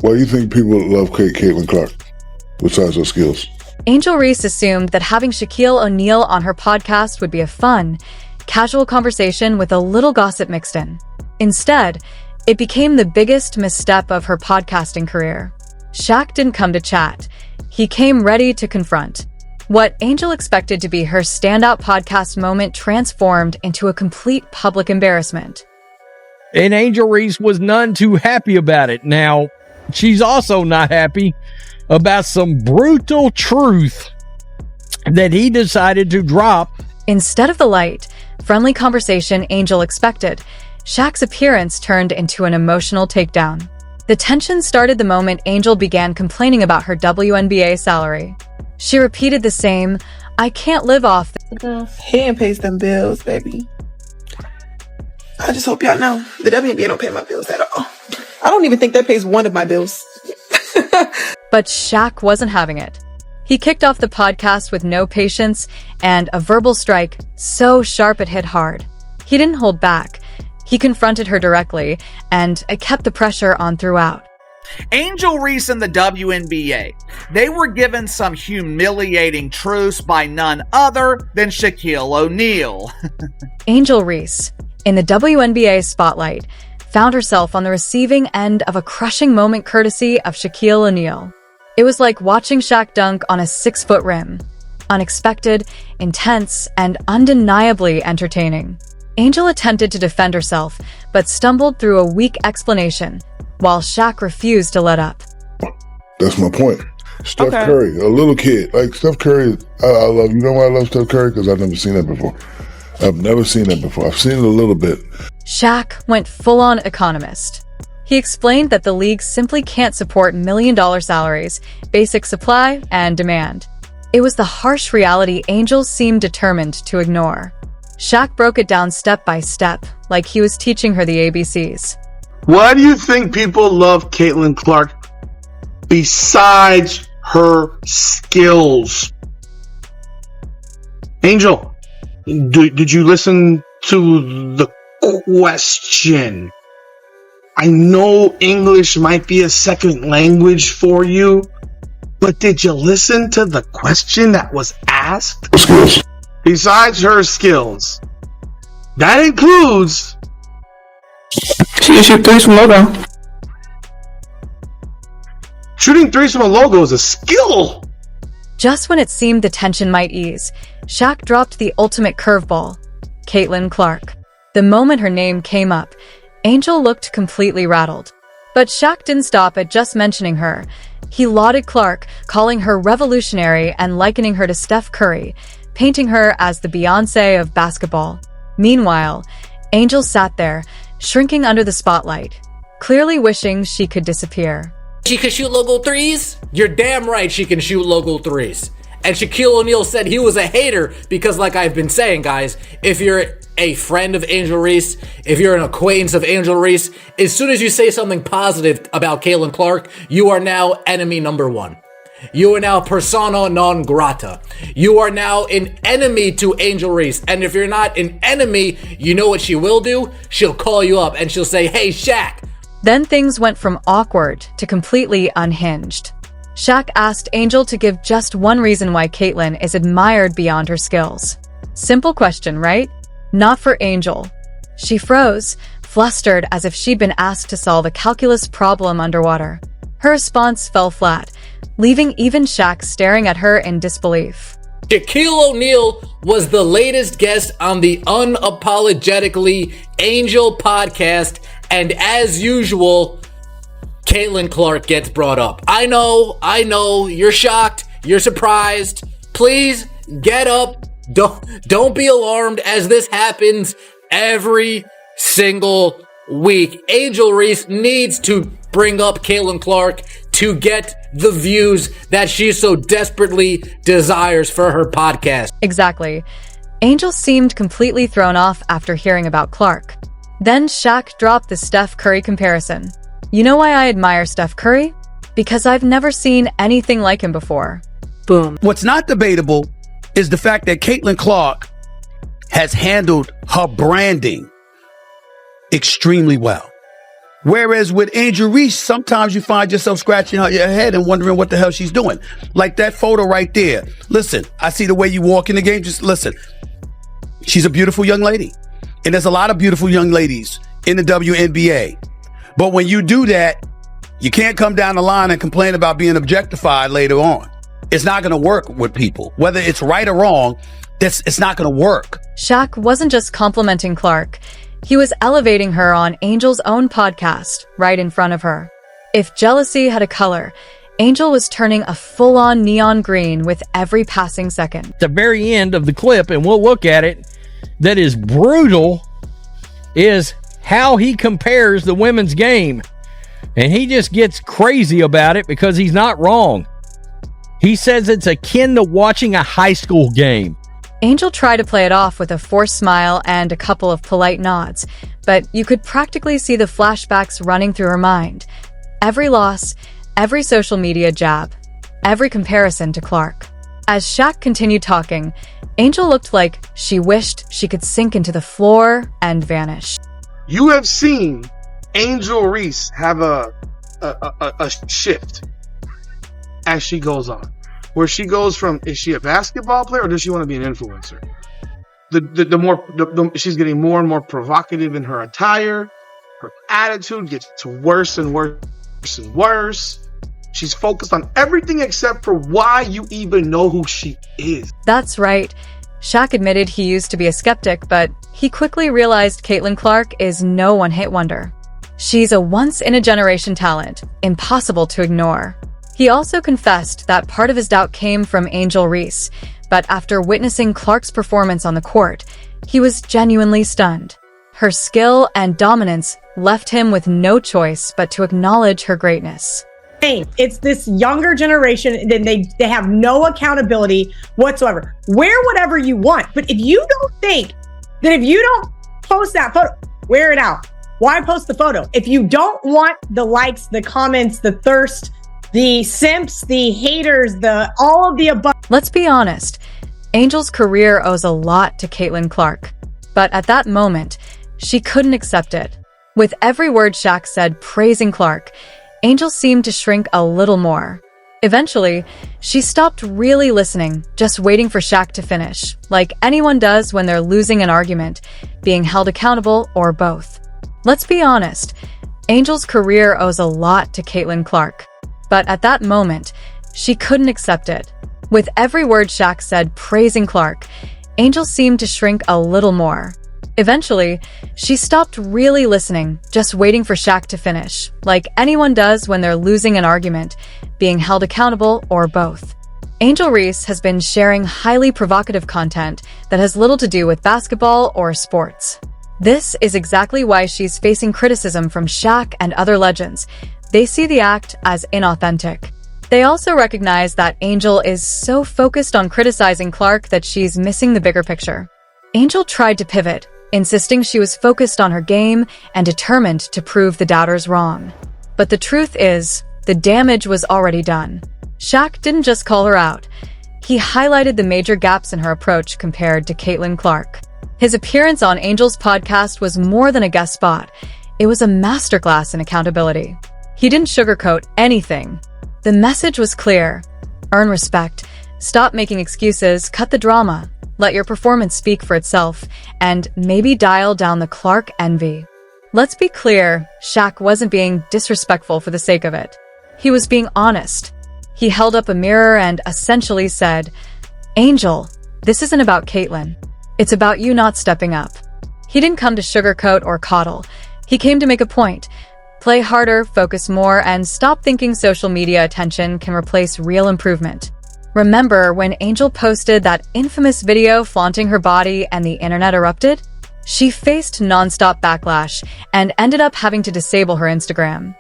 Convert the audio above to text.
Why do you think people love Caitlin Clark, besides her skills? Angel Reese assumed that having Shaquille O'Neal on her podcast would be a fun, casual conversation with a little gossip mixed in. Instead, it became the biggest misstep of her podcasting career. Shaq didn't come to chat. He came ready to confront. What Angel expected to be her standout podcast moment transformed into a complete public embarrassment. And Angel Reese was none too happy about it. Now, she's also not happy about some brutal truth that he decided to drop. Instead of the light, friendly conversation Angel expected, Shaq's appearance turned into an emotional takedown. The tension started the moment Angel began complaining about her WNBA salary. She repeated the same, "I can't live off." Hand pays them bills, baby. I just hope y'all know the WNBA don't pay my bills at all. I don't even think that pays one of my bills. But Shaq wasn't having it. He kicked off the podcast with no patience and a verbal strike so sharp it hit hard. He didn't hold back. He confronted her directly and kept the pressure on throughout. Angel Reese and the WNBA, they were given some humiliating truths by none other than Shaquille O'Neal. Angel Reese, in the WNBA spotlight, found herself on the receiving end of a crushing moment courtesy of Shaquille O'Neal. It was like watching Shaq dunk on a 6-foot rim. Unexpected, intense, and undeniably entertaining. Angel attempted to defend herself, but stumbled through a weak explanation, while Shaq refused to let up. That's my point. Steph Curry, a little kid. Like, Steph Curry, I love, you know why I love Steph Curry? Because I've never seen that before. I've seen it a little bit. Shaq went full-on economist. He explained that the league simply can't support million-dollar salaries, basic supply, and demand. It was the harsh reality Angel seemed determined to ignore. Shaq broke it down step by step, like he was teaching her the ABCs. Why do you think people love Caitlin Clark besides her skills? Angel, did you listen to the question? I know English might be a second language for you, but did you listen to the question that was asked? Skills. Besides her skills. That includes... She can shoot threes from logo. Shooting threes from a logo is a skill. Just when it seemed the tension might ease, Shaq dropped the ultimate curveball, Caitlin Clark. The moment her name came up, Angel looked completely rattled. But Shaq didn't stop at just mentioning her. He lauded Clark, calling her revolutionary and likening her to Steph Curry, painting her as the Beyoncé of basketball. Meanwhile, Angel sat there, shrinking under the spotlight, clearly wishing she could disappear. She can shoot logo threes? You're damn right she can shoot logo threes. And Shaquille O'Neal said he was a hater because, like I've been saying, guys, if you're a friend of Angel Reese, if you're an acquaintance of Angel Reese, as soon as you say something positive about Caitlin Clark, you are now enemy number one. You are now persona non grata. You are now an enemy to Angel Reese. And if you're not an enemy, you know what she will do? She'll call you up and she'll say, "Hey, Shaq." Then things went from awkward to completely unhinged. Shaq asked Angel to give just one reason why Caitlin is admired beyond her skills. Simple question, right? Not for Angel. She froze, flustered as if she'd been asked to solve a calculus problem underwater. Her response fell flat, leaving even Shaq staring at her in disbelief. Shaquille O'Neal was the latest guest on the Unapologetically Angel podcast, and as usual, Caitlin Clark gets brought up. I know, you're shocked, you're surprised. Please get up. Don't be alarmed, as this happens every single week. Angel Reese needs to bring up Caitlin Clark to get the views that she so desperately desires for her podcast. Exactly. Angel seemed completely thrown off after hearing about Clark. Then Shaq dropped the Steph Curry comparison. You know why I admire Steph Curry? Because I've never seen anything like him before. Boom. What's not debatable is the fact that Caitlin Clark has handled her branding extremely well. Whereas with Angel Reese, sometimes you find yourself scratching out your head and wondering what the hell she's doing. Like that photo right there. Listen, I see the way you walk in the game. Just listen. She's a beautiful young lady. And there's a lot of beautiful young ladies in the WNBA. But when you do that, you can't come down the line and complain about being objectified later on. It's not going to work with people. Whether it's right or wrong, it's not going to work. Shaq wasn't just complimenting Clark. He was elevating her on Angel's own podcast right in front of her. If jealousy had a color, Angel was turning a full-on neon green with every passing second. At the very end of the clip, and we'll look at it, that is brutal, is how he compares the women's game. And he just gets crazy about it because he's not wrong. He says it's akin to watching a high school game. Angel tried to play it off with a forced smile and a couple of polite nods, but you could practically see the flashbacks running through her mind. Every loss, every social media jab, every comparison to Clark. As Shaq continued talking, Angel looked like she wished she could sink into the floor and vanish. You have seen Angel Reese have a shift as she goes on, where she goes from, is she a basketball player or does she want to be an influencer? She's getting more and more provocative in her attire. Her attitude gets worse and worse and worse. She's focused on everything except for why you even know who she is. That's right. Shaq admitted he used to be a skeptic, but he quickly realized Caitlin Clark is no one-hit wonder. She's a once-in-a-generation talent, impossible to ignore. He also confessed that part of his doubt came from Angel Reese, but after witnessing Clark's performance on the court, he was genuinely stunned. Her skill and dominance left him with no choice but to acknowledge her greatness. It's this younger generation, then they have no accountability whatsoever. Wear whatever you want, but if you don't think that if you don't post that photo, wear it out. Why post the photo? If you don't want the likes, the comments, the thirst, the simps, the haters, all of the above. Let's be honest, Angel's career owes a lot to Caitlin Clark, but at that moment, she couldn't accept it. With every word Shaq said praising Clark, Angel seemed to shrink a little more. Eventually, she stopped really listening, just waiting for Shaq to finish, like anyone does when they're losing an argument, being held accountable, or both. Let's be honest, Angel's career owes a lot to Caitlin Clark, but at that moment, she couldn't accept it. With every word Shaq said praising Clark, Angel seemed to shrink a little more. Eventually, she stopped really listening, just waiting for Shaq to finish, like anyone does when they're losing an argument, being held accountable, or both. Angel Reese has been sharing highly provocative content that has little to do with basketball or sports. This is exactly why she's facing criticism from Shaq and other legends. They see the act as inauthentic. They also recognize that Angel is so focused on criticizing Clark that she's missing the bigger picture. Angel tried to pivot, insisting she was focused on her game and determined to prove the doubters wrong. But the truth is, the damage was already done. Shaq didn't just call her out. He highlighted the major gaps in her approach compared to Caitlin Clark. His appearance on Angel's podcast was more than a guest spot. It was a masterclass in accountability. He didn't sugarcoat anything. The message was clear. Earn respect. Stop making excuses. Cut the drama. Let your performance speak for itself, and maybe dial down the Clark envy. Let's be clear, Shaq wasn't being disrespectful for the sake of it. He was being honest. He held up a mirror and essentially said, "Angel, this isn't about Caitlin. It's about you not stepping up." He didn't come to sugarcoat or coddle. He came to make a point. Play harder, focus more, and stop thinking social media attention can replace real improvement. Remember when Angel posted that infamous video flaunting her body and the internet erupted? She faced nonstop backlash and ended up having to disable her Instagram.